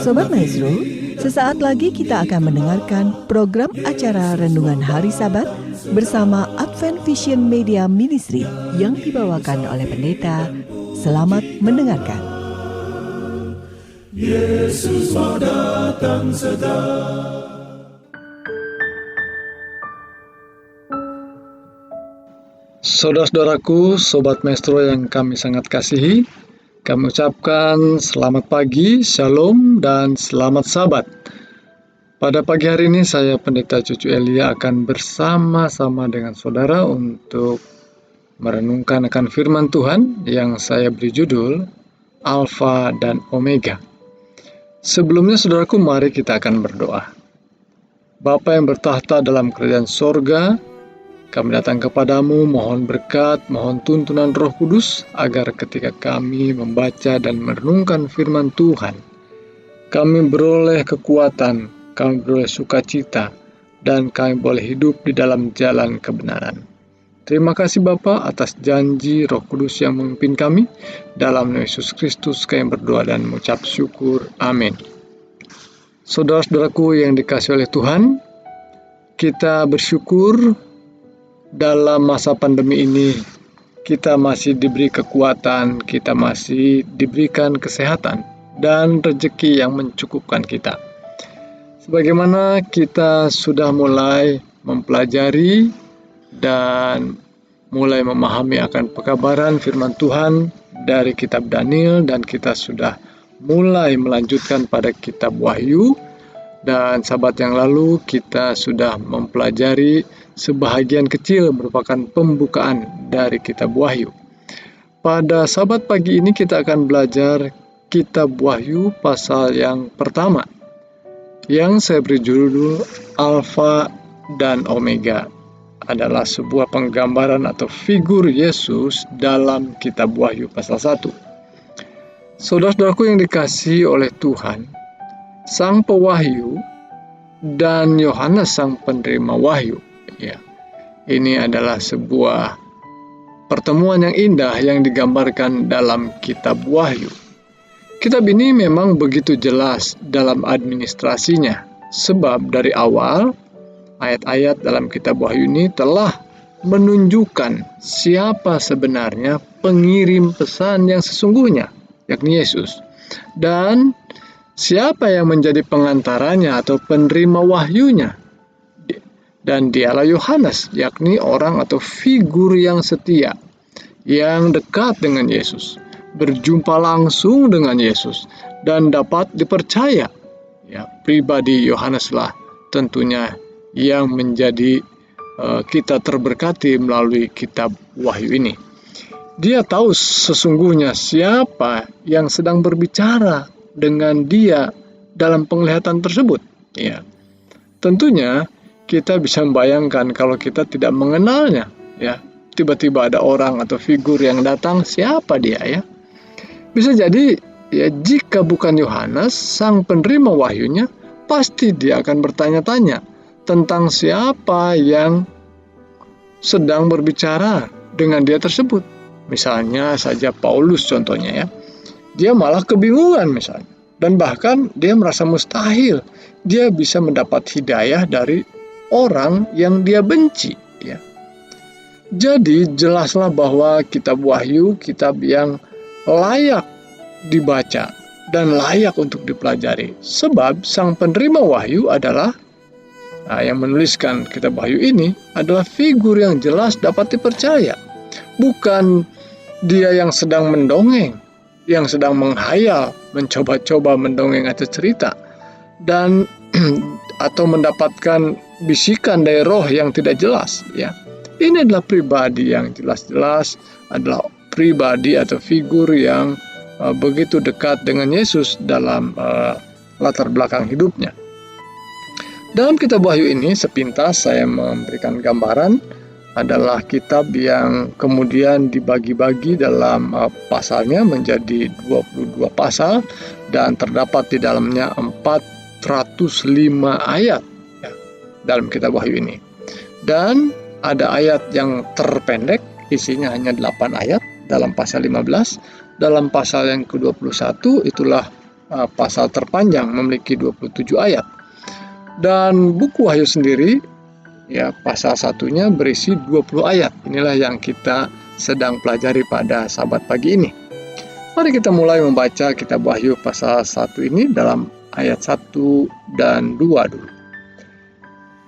Sobat Maestro, sesaat lagi kita akan mendengarkan program acara Renungan Hari Sabat bersama Advent Vision Media Ministry yang dibawakan oleh pendeta. Selamat mendengarkan. Yesus mau datang segera. Saudara-saudaraku, Sobat Maestro yang kami sangat kasihi, kami ucapkan selamat pagi, shalom, dan selamat sabat. Pada pagi hari ini saya Pendeta Cucu Elia akan bersama-sama dengan saudara untuk merenungkan akan firman Tuhan yang saya beri judul Alfa dan Omega. Sebelumnya saudaraku, mari kita akan berdoa. Bapa yang bertahta dalam kerajaan sorga, kami datang kepadamu, mohon berkat, mohon tuntunan Roh Kudus, agar ketika kami membaca dan merenungkan firman Tuhan, kami beroleh kekuatan, kami beroleh sukacita, dan kami boleh hidup di dalam jalan kebenaran. Terima kasih Bapa atas janji Roh Kudus yang memimpin kami. Dalam nama Yesus Kristus kami berdoa dan mengucap syukur. Amin. Saudara-saudaraku yang dikasihi oleh Tuhan, kita bersyukur dalam masa pandemi ini kita masih diberi kekuatan, kita masih diberikan kesehatan dan rezeki yang mencukupkan kita. Sebagaimana kita sudah mulai mempelajari dan mulai memahami akan pekabaran firman Tuhan dari kitab Daniel, dan kita sudah mulai melanjutkan pada kitab Wahyu, dan sahabat yang lalu kita sudah mempelajari sebahagian kecil merupakan pembukaan dari kitab Wahyu. Pada sabat pagi ini kita akan belajar kitab Wahyu pasal yang pertama, yang saya beri judul Alfa dan Omega. Adalah sebuah penggambaran atau figur Yesus dalam kitab Wahyu pasal 1. Saudara-saudaraku yang dikasihi oleh Tuhan, Sang Pewahyu dan Yohanes Sang Penerima Wahyu. Ya, ini adalah sebuah pertemuan yang indah yang digambarkan dalam kitab Wahyu. Kitab ini memang begitu jelas dalam administrasinya, sebab dari awal ayat-ayat dalam kitab Wahyu ini telah menunjukkan siapa sebenarnya pengirim pesan yang sesungguhnya, yakni Yesus, dan siapa yang menjadi pengantaranya atau penerima wahyunya. Dan dialah Yohanes, yakni orang atau figur yang setia, yang dekat dengan Yesus, berjumpa langsung dengan Yesus, dan dapat dipercaya. Ya, pribadi Yohaneslah tentunya yang menjadi kita terberkati melalui kitab Wahyu ini. Dia tahu sesungguhnya siapa yang sedang berbicara dengan dia dalam penglihatan tersebut. Ya, tentunya kita bisa membayangkan kalau kita tidak mengenalnya, ya, tiba-tiba ada orang atau figur yang datang, siapa dia, ya? Bisa jadi, ya, jika bukan Yohanes, sang penerima wahyunya, pasti dia akan bertanya-tanya tentang siapa yang sedang berbicara dengan dia tersebut. Misalnya saja Paulus contohnya, ya, dia malah kebingungan misalnya, dan bahkan dia merasa mustahil dia bisa mendapat hidayah dari orang yang dia benci, ya. Jadi jelaslah bahwa kitab Wahyu kitab yang layak dibaca dan layak untuk dipelajari, sebab sang penerima wahyu adalah yang menuliskan kitab Wahyu ini adalah figur yang jelas dapat dipercaya, bukan dia yang sedang mendongeng, yang sedang menghayal, mencoba-coba mendongeng atau cerita, dan atau mendapatkan bisikan dari roh yang tidak jelas, ya. Ini adalah pribadi yang jelas-jelas adalah pribadi atau figur yang begitu dekat dengan Yesus dalam latar belakang hidupnya. Dalam kitab Wahyu ini sepintas saya memberikan gambaran adalah kitab yang kemudian dibagi-bagi dalam pasalnya menjadi 22 pasal, dan terdapat di dalamnya 405 ayat, ya, dalam kitab Wahyu ini. Dan ada ayat yang terpendek, isinya hanya 8 ayat dalam pasal 15. Dalam pasal yang ke-21 itulah pasal terpanjang, memiliki 27 ayat. Dan buku Wahyu sendiri, ya, pasal 1-nya berisi 20 ayat. Inilah yang kita sedang pelajari pada Sabat pagi ini. Mari kita mulai membaca kitab Wahyu pasal 1 ini dalam ayat 1 dan 2 dulu.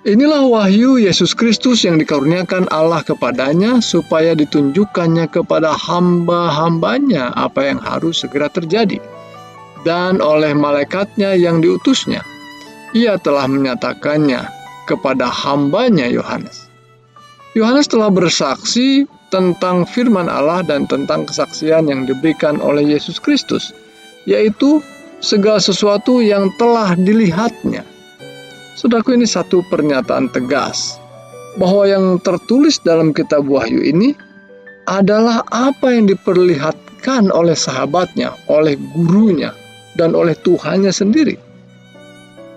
Inilah wahyu Yesus Kristus yang dikaruniakan Allah kepadanya supaya ditunjukkannya kepada hamba-hambanya apa yang harus segera terjadi. Dan oleh malaikatnya yang diutusnya, ia telah menyatakannya kepada hambanya Yohanes. Yohanes telah bersaksi tentang firman Allah dan tentang kesaksian yang diberikan oleh Yesus Kristus, yaitu segala sesuatu yang telah dilihatnya. Saudaraku, ini satu pernyataan tegas bahwa yang tertulis dalam kitab Wahyu ini adalah apa yang diperlihatkan oleh sahabatnya, oleh gurunya, dan oleh Tuhannya sendiri.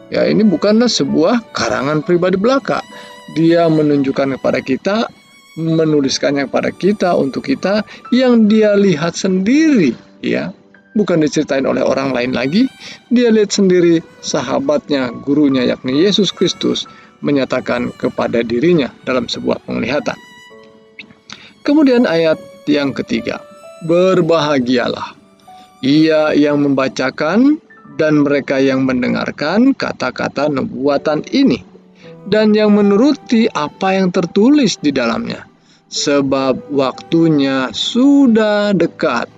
Ya, ini bukanlah sebuah karangan pribadi belaka. Dia menunjukkan kepada kita, menuliskannya kepada kita, untuk kita, yang dia lihat sendiri, ya. Bukan diceritain oleh orang lain lagi, dia lihat sendiri, sahabatnya, gurunya, yakni Yesus Kristus, menyatakan kepada dirinya dalam sebuah penglihatan. Kemudian ayat yang ketiga, berbahagialah ia yang membacakan dan mereka yang mendengarkan kata-kata nubuatan ini, dan yang menuruti apa yang tertulis di dalamnya, sebab waktunya sudah dekat.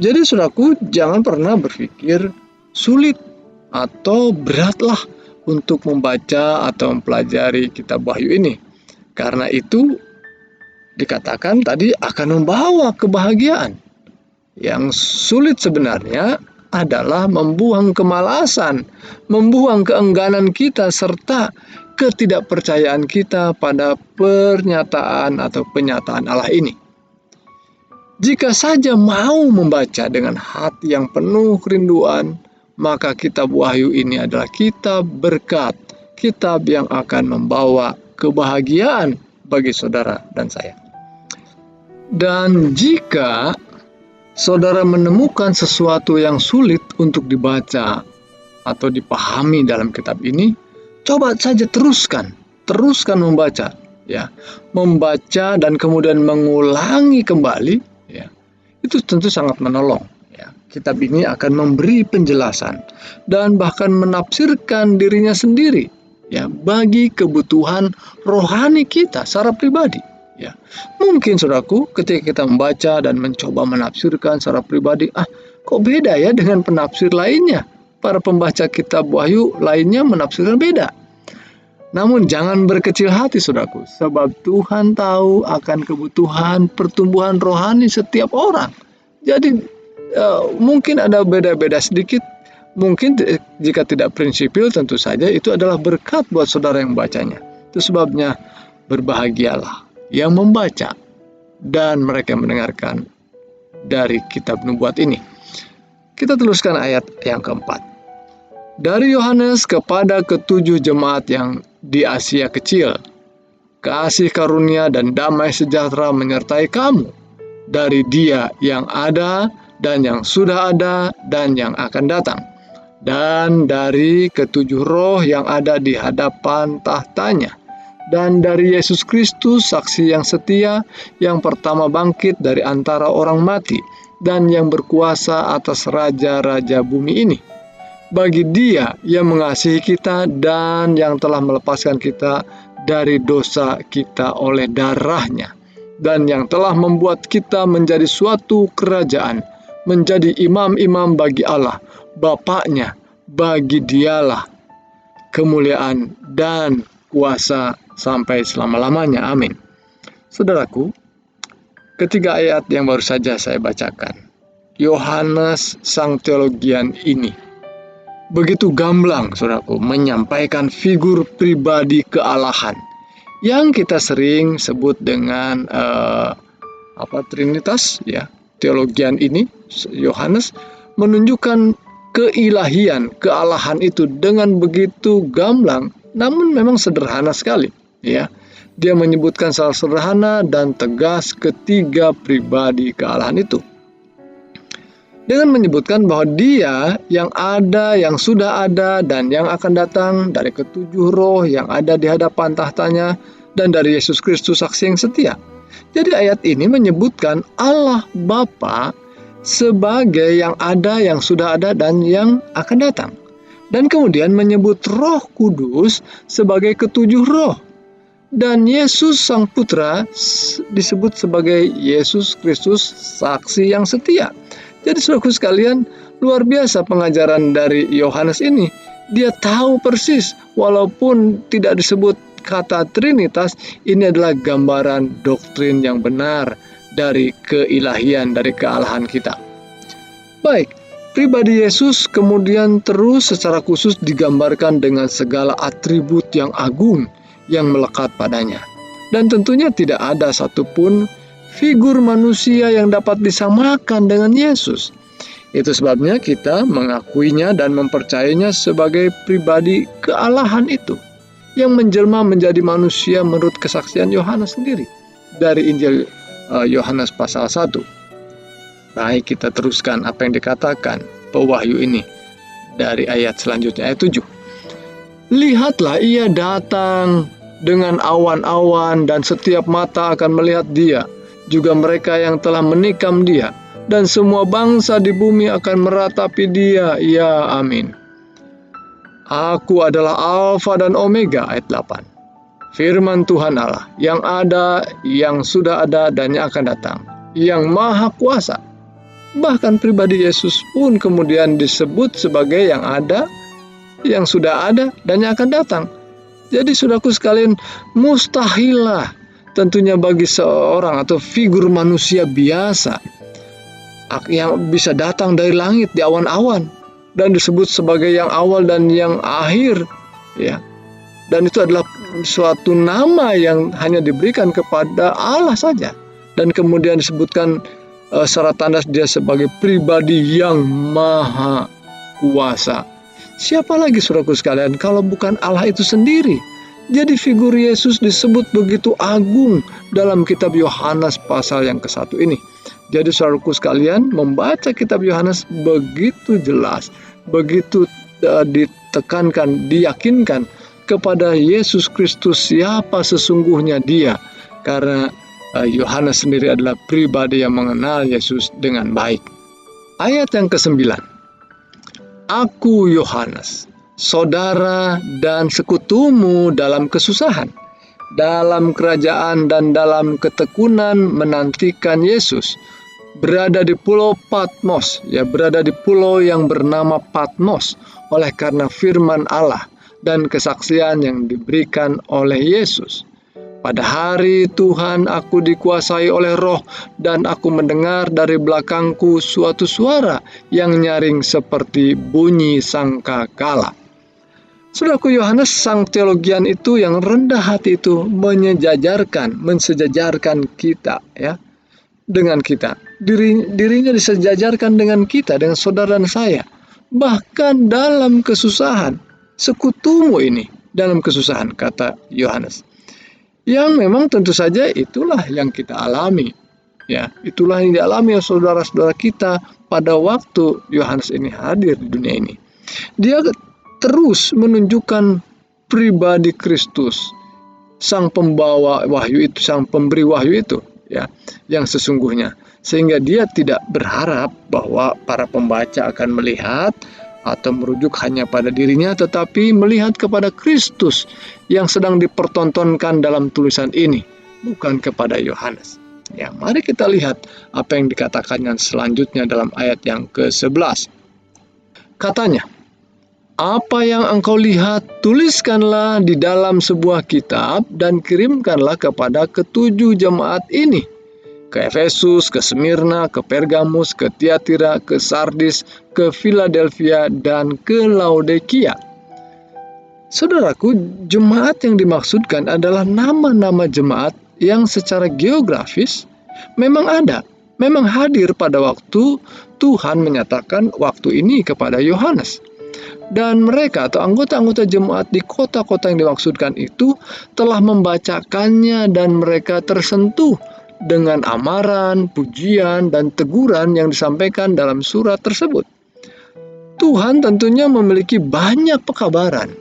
Jadi saudaraku, jangan pernah berpikir sulit atau beratlah untuk membaca atau mempelajari kitab Wahyu ini. Karena itu dikatakan tadi akan membawa kebahagiaan. Yang sulit sebenarnya adalah membuang kemalasan, membuang keengganan kita serta ketidakpercayaan kita pada pernyataan atau penyataan Allah ini. Jika saja mau membaca dengan hati yang penuh kerinduan, maka kitab Wahyu ini adalah kitab berkat, kitab yang akan membawa kebahagiaan bagi saudara dan saya. Dan jika saudara menemukan sesuatu yang sulit untuk dibaca atau dipahami dalam kitab ini, coba saja teruskan membaca, ya. Membaca dan kemudian mengulangi kembali, ya, itu tentu sangat menolong. Ya. Kitab ini akan memberi penjelasan dan bahkan menafsirkan dirinya sendiri, ya, bagi kebutuhan rohani kita secara pribadi. Ya. Mungkin saudaraku, ketika kita membaca dan mencoba menafsirkan secara pribadi, kok beda ya dengan penafsir lainnya? Para pembaca kitab Wahyu lainnya menafsirkan beda. Namun jangan berkecil hati saudaraku, sebab Tuhan tahu akan kebutuhan pertumbuhan rohani setiap orang. Jadi mungkin ada beda-beda sedikit, mungkin jika tidak prinsipil tentu saja itu adalah berkat buat saudara yang membacanya. Itu sebabnya berbahagialah yang membaca dan mereka mendengarkan dari kitab nubuat ini. Kita teruskan ayat yang keempat. Dari Yohanes kepada ketujuh jemaat yang di Asia Kecil, kasih karunia dan damai sejahtera menyertai kamu dari Dia yang ada dan yang sudah ada dan yang akan datang, dan dari ketujuh roh yang ada di hadapan tahtanya, dan dari Yesus Kristus saksi yang setia, yang pertama bangkit dari antara orang mati, dan yang berkuasa atas raja-raja bumi ini. Bagi Dia yang mengasihi kita dan yang telah melepaskan kita dari dosa kita oleh darah-Nya, dan yang telah membuat kita menjadi suatu kerajaan, menjadi imam-imam bagi Allah, Bapaknya. Bagi Dialah kemuliaan dan kuasa sampai selama-lamanya. Amin. Saudaraku, ketiga ayat yang baru saja saya bacakan, Yohanes sang teologian ini begitu gamblang, saudaraku, menyampaikan figur pribadi kealahan yang kita sering sebut dengan Trinitas, ya. Teologian ini, Yohanes menunjukkan keilahian, kealahan itu dengan begitu gamblang, namun memang sederhana sekali, ya. Dia menyebutkan secara sederhana dan tegas ketiga pribadi kealahan itu. dengan menyebutkan bahwa Dia yang ada, yang sudah ada, dan yang akan datang dari ketujuh roh yang ada di hadapan tahtanya, dan dari Yesus Kristus saksi yang setia. Jadi ayat ini menyebutkan Allah Bapa sebagai yang ada, yang sudah ada, dan yang akan datang. Dan kemudian menyebut Roh Kudus sebagai ketujuh roh. Dan Yesus Sang Putra disebut sebagai Yesus Kristus saksi yang setia. Jadi saudaraku sekalian, luar biasa pengajaran dari Yohanes ini. Dia tahu persis, walaupun tidak disebut kata Trinitas, ini adalah gambaran doktrin yang benar dari keilahian, dari kealahan kita. Baik, pribadi Yesus kemudian terus secara khusus digambarkan dengan segala atribut yang agung yang melekat padanya. Dan tentunya tidak ada satupun figur manusia yang dapat disamakan dengan Yesus. Itu sebabnya kita mengakuinya dan mempercayainya sebagai pribadi kealahan itu, yang menjelma menjadi manusia menurut kesaksian Yohanes sendiri dari Injil Yohanes pasal 1. Baik, kita teruskan apa yang dikatakan pewahyu ini dari ayat selanjutnya, ayat 7. Lihatlah, ia datang dengan awan-awan, dan setiap mata akan melihat dia, juga mereka yang telah menikam dia, dan semua bangsa di bumi akan meratapi dia. Ya, amin. Aku adalah Alfa dan Omega, ayat 8. Firman Tuhan Allah, yang ada, yang sudah ada, dan yang akan datang, yang maha kuasa. Bahkan pribadi Yesus pun kemudian disebut sebagai yang ada, yang sudah ada, dan yang akan datang. Jadi saudaraku sekalian, mustahillah tentunya bagi seorang atau figur manusia biasa yang bisa datang dari langit di awan-awan dan disebut sebagai yang awal dan yang akhir, ya. Dan itu adalah suatu nama yang hanya diberikan kepada Allah saja. Dan kemudian disebutkan secara tanda dia sebagai pribadi yang maha kuasa. Siapa lagi saudaraku sekalian kalau bukan Allah itu sendiri? Jadi figur Yesus disebut begitu agung dalam kitab Yohanes pasal yang ke-1 ini. Jadi saudaraku sekalian, membaca kitab Yohanes begitu jelas, begitu ditekankan, diyakinkan kepada Yesus Kristus siapa sesungguhnya dia. Karena Yohanes sendiri adalah pribadi yang mengenal Yesus dengan baik. Ayat yang ke-9. Aku Yohanes, saudara dan sekutumu dalam kesusahan, dalam kerajaan dan dalam ketekunan menantikan Yesus, berada di pulau Patmos, berada di pulau yang bernama Patmos, oleh karena firman Allah dan kesaksian yang diberikan oleh Yesus. Pada hari Tuhan aku dikuasai oleh Roh, dan aku mendengar dari belakangku suatu suara yang nyaring seperti bunyi sangkakala. Saudaraku, Yohanes sang teologian itu yang rendah hati itu mensejajarkan kita, ya, dengan kita. Dirinya disejajarkan dengan kita, dengan saudara dan saya. Bahkan dalam kesusahan, sekutumu ini dalam kesusahan, kata Yohanes. Yang memang tentu saja itulah yang kita alami, ya, itulah yang dialami oleh saudara-saudara kita pada waktu Yohanes ini hadir di dunia ini. Dia terus menunjukkan pribadi Kristus, sang pembawa wahyu itu, sang pemberi wahyu itu, ya, yang sesungguhnya, sehingga dia tidak berharap bahwa para pembaca akan melihat atau merujuk hanya pada dirinya, tetapi melihat kepada Kristus yang sedang dipertontonkan dalam tulisan ini, bukan kepada Yohanes. Ya, mari kita lihat apa yang dikatakannya selanjutnya dalam ayat yang ke-11. Katanya, apa yang engkau lihat, tuliskanlah di dalam sebuah kitab dan kirimkanlah kepada ketujuh jemaat ini, ke Efesus, ke Smyrna, ke Pergamus, ke Tiatira, ke Sardis, ke Philadelphia, dan ke Laodikia. Saudaraku, jemaat yang dimaksudkan adalah nama-nama jemaat yang secara geografis memang ada, memang hadir pada waktu Tuhan menyatakan waktu ini kepada Yohanes. Dan mereka atau anggota-anggota jemaat di kota-kota yang dimaksudkan itu telah membacakannya dan mereka tersentuh dengan amaran, pujian, dan teguran yang disampaikan dalam surat tersebut. Tuhan tentunya memiliki banyak pekabaran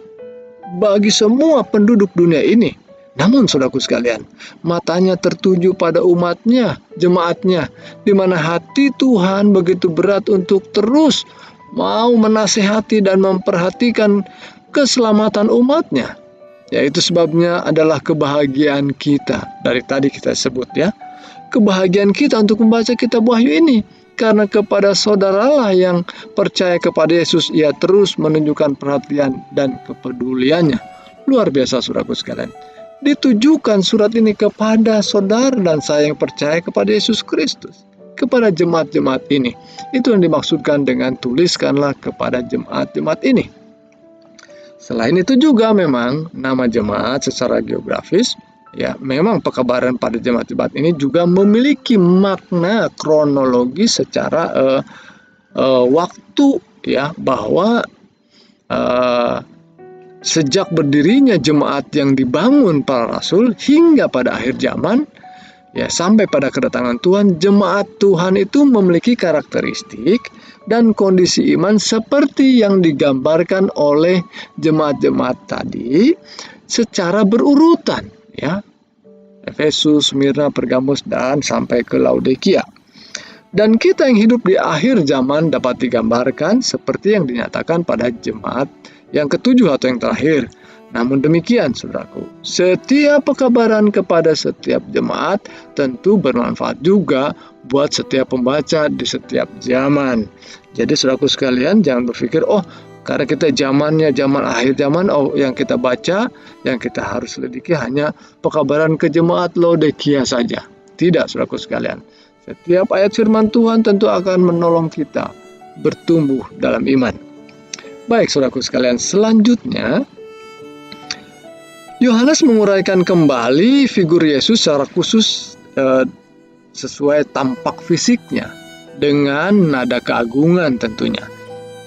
bagi semua penduduk dunia ini. Namun saudaraku sekalian, matanya tertuju pada umatnya, jemaatnya, di mana hati Tuhan begitu berat untuk terus mau menasihati dan memperhatikan keselamatan umatnya. Yaitu sebabnya adalah kebahagiaan kita. Dari tadi kita sebut ya, kebahagiaan kita untuk membaca kitab Wahyu ini. Karena kepada saudaralah yang percaya kepada Yesus, ia terus menunjukkan perhatian dan kepeduliannya. Luar biasa saudaraku sekalian. Ditujukan surat ini kepada saudara dan saya yang percaya kepada Yesus Kristus. Kepada jemaat-jemaat ini. Itu yang dimaksudkan dengan tuliskanlah kepada jemaat-jemaat ini. Selain itu juga memang nama jemaat secara geografis, ya memang pekabaran pada jemaat-jemaat ini juga memiliki makna kronologi secara waktu, ya, bahwa sejak berdirinya jemaat yang dibangun para rasul hingga pada akhir zaman, ya sampai pada kedatangan Tuhan, jemaat Tuhan itu memiliki karakteristik dan kondisi iman seperti yang digambarkan oleh jemaat-jemaat tadi secara berurutan, ya. Efesus, Smyrna, Pergamus, dan sampai ke Laodikia. Dan kita yang hidup di akhir zaman dapat digambarkan seperti yang dinyatakan pada jemaat yang ketujuh atau yang terakhir. Namun demikian, saudaraku, setiap pekabaran kepada setiap jemaat tentu bermanfaat juga buat setiap pembaca di setiap zaman. Jadi saudaraku sekalian, jangan berpikir, karena kita zaman akhir zaman, yang kita baca, yang kita harus selidiki hanya pekabaran ke jemaat Laodikia saja. Tidak, saudaraku sekalian. Setiap ayat firman Tuhan tentu akan menolong kita bertumbuh dalam iman. Baik, saudaraku sekalian, selanjutnya Yohanes menguraikan kembali figur Yesus secara khusus sesuai tampak fisiknya dengan nada keagungan tentunya.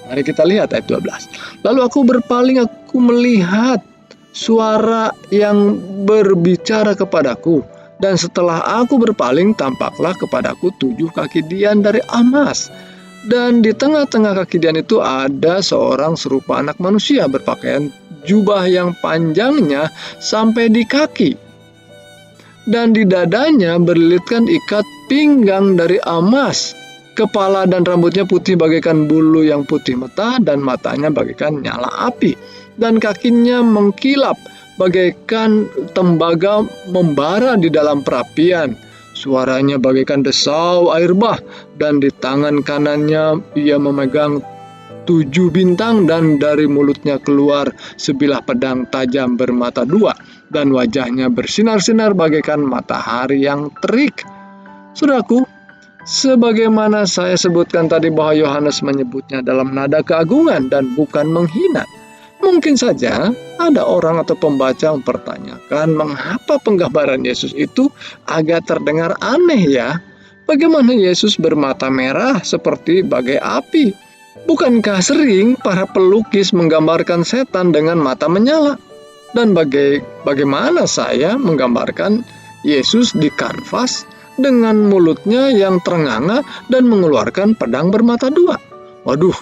Mari kita lihat ayat 12. Lalu aku berpaling, aku melihat suara yang berbicara kepadaku. Dan setelah aku berpaling, tampaklah kepadaku 7 kaki dian dari emas. Dan di tengah-tengah kaki dian itu ada seorang serupa anak manusia berpakaian jubah yang panjangnya sampai di kaki. Dan di dadanya berlilitkan ikat pinggang dari emas. Kepala dan rambutnya putih bagaikan bulu yang putih meta, dan matanya bagaikan nyala api. Dan kakinya mengkilap bagaikan tembaga membara di dalam perapian. Suaranya bagaikan desau air bah, dan di tangan kanannya ia memegang 7 bintang, dan dari mulutnya keluar sebilah pedang tajam bermata 2, dan wajahnya bersinar-sinar bagaikan matahari yang terik. Saudaraku, sebagaimana saya sebutkan tadi bahwa Yohanes menyebutnya dalam nada keagungan dan bukan menghina. Mungkin saja ada orang atau pembaca mempertanyakan mengapa penggambaran Yesus itu agak terdengar aneh ya. Bagaimana Yesus bermata merah seperti bagai api? Bukankah sering para pelukis menggambarkan setan dengan mata menyala? Dan bagaimana saya menggambarkan Yesus di kanvas dengan mulutnya yang terenganga dan mengeluarkan pedang bermata 2? Waduh,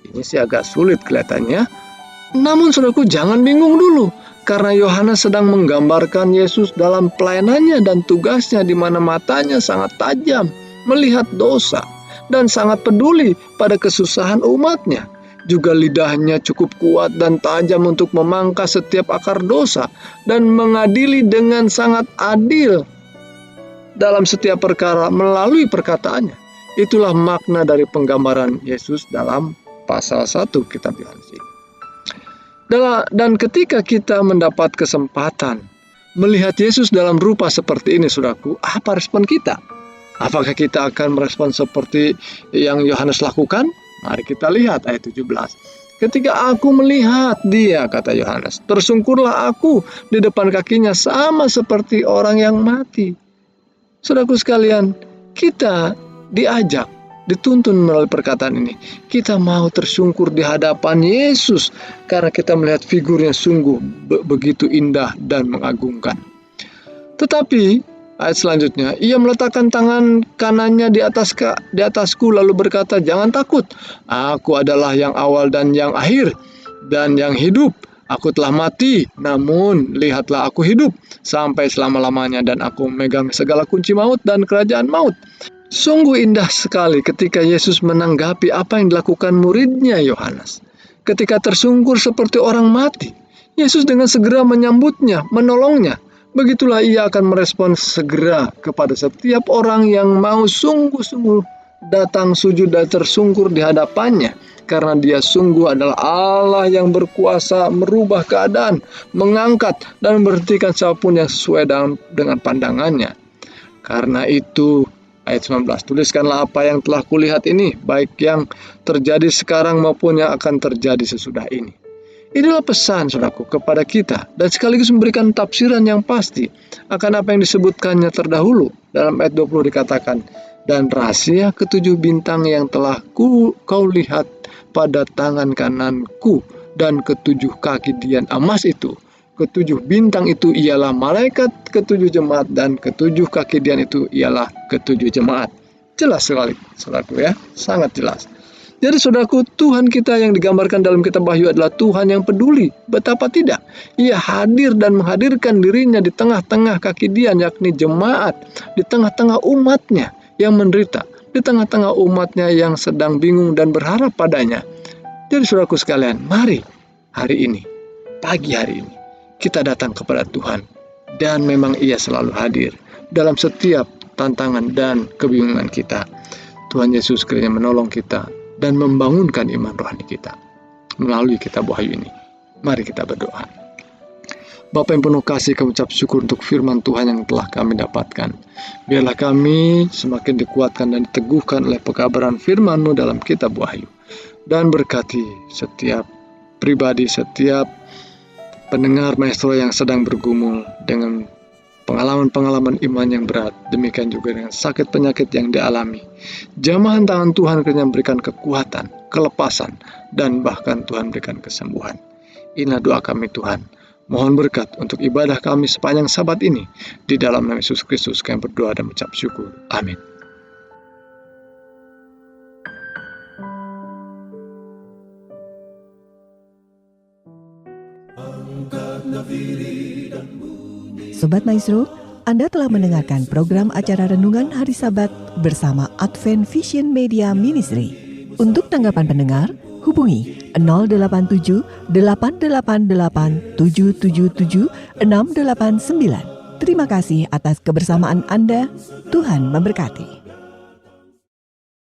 ini sih agak sulit kelihatannya. Namun saudaraku, jangan bingung dulu, karena Yohanes sedang menggambarkan Yesus dalam pelayanannya dan tugasnya, di mana matanya sangat tajam melihat dosa dan sangat peduli pada kesusahan umatnya. Juga lidahnya cukup kuat dan tajam untuk memangkas setiap akar dosa dan mengadili dengan sangat adil dalam setiap perkara melalui perkataannya. Itulah makna dari penggambaran Yesus dalam pasal 1 kitab Yohanes ini. Dan ketika kita mendapat kesempatan melihat Yesus dalam rupa seperti ini, saudaraku, apa respon kita? Apakah kita akan merespon seperti yang Yohanes lakukan? Mari kita lihat ayat 17. Ketika aku melihat dia, kata Yohanes, tersungkurlah aku di depan kakinya sama seperti orang yang mati. Saudaraku sekalian, kita diajak, dituntun melalui perkataan ini. Kita mau tersungkur di hadapan Yesus karena kita melihat figurnya sungguh begitu indah dan mengagumkan. Tetapi Ayat selanjutnya, ia meletakkan tangan kanannya di atasku lalu berkata, jangan takut, aku adalah yang awal dan yang akhir dan yang hidup. Aku telah mati, namun lihatlah aku hidup sampai selama-lamanya dan aku memegang segala kunci maut dan kerajaan maut. Sungguh indah sekali ketika Yesus menanggapi apa yang dilakukan muridnya Yohanes. Ketika tersungkur seperti orang mati, Yesus dengan segera menyambutnya, menolongnya. Begitulah ia akan merespon segera kepada setiap orang yang mau sungguh-sungguh datang sujud dan tersungkur di hadapannya. Karena dia sungguh adalah Allah yang berkuasa merubah keadaan, mengangkat dan memberhentikan siapapun yang sesuai dengan pandangannya. Karena itu, ayat 19, tuliskanlah apa yang telah kulihat ini, baik yang terjadi sekarang maupun yang akan terjadi sesudah ini. Inilah pesan, saudaraku, kepada kita, dan sekaligus memberikan tafsiran yang pasti akan apa yang disebutkannya terdahulu. Dalam ayat 20 dikatakan, dan rahasia ketujuh bintang yang telah kau lihat pada tangan kananku dan ketujuh kaki dian emas itu. Ketujuh bintang itu ialah malaikat ketujuh jemaat dan ketujuh kaki dian itu ialah ketujuh jemaat. Jelas sekali, saudaraku ya, sangat jelas. Jadi saudaraku, Tuhan kita yang digambarkan dalam kitab Wahyu adalah Tuhan yang peduli. Betapa tidak, ia hadir dan menghadirkan dirinya di tengah-tengah kaki dian, yakni jemaat, di tengah-tengah umatnya yang menderita, di tengah-tengah umatnya yang sedang bingung dan berharap padanya. Jadi saudaraku sekalian, mari hari ini, pagi hari ini, kita datang kepada Tuhan. Dan memang ia selalu hadir dalam setiap tantangan dan kebingungan kita. Tuhan Yesus kiranya menolong kita dan membangunkan iman rohani kita melalui kitab Wahyu ini. Mari kita berdoa. Bapa yang penuh kasih, kami ucap syukur untuk firman Tuhan yang telah kami dapatkan. Biarlah kami semakin dikuatkan dan diteguhkan oleh pekabaran firman-Mu dalam kitab Wahyu. Dan berkati setiap pribadi, setiap pendengar maestro yang sedang bergumul dengan pengalaman-pengalaman iman yang berat. Demikian juga dengan sakit penyakit yang dialami. Jamahan tangan Tuhan kiranya memberikan kekuatan, kelepasan, dan bahkan Tuhan berikan kesembuhan. Inilah doa kami Tuhan. Mohon berkat untuk ibadah kami sepanjang Sabat ini. Di dalam nama Yesus Kristus kami berdoa dan mengucap syukur. Amin. Sobat Maestro, Anda telah mendengarkan program acara Renungan Hari Sabat bersama Advent Vision Media Ministry. Untuk tanggapan pendengar, hubungi 087 888 777 689. Terima kasih atas kebersamaan Anda. Tuhan memberkati.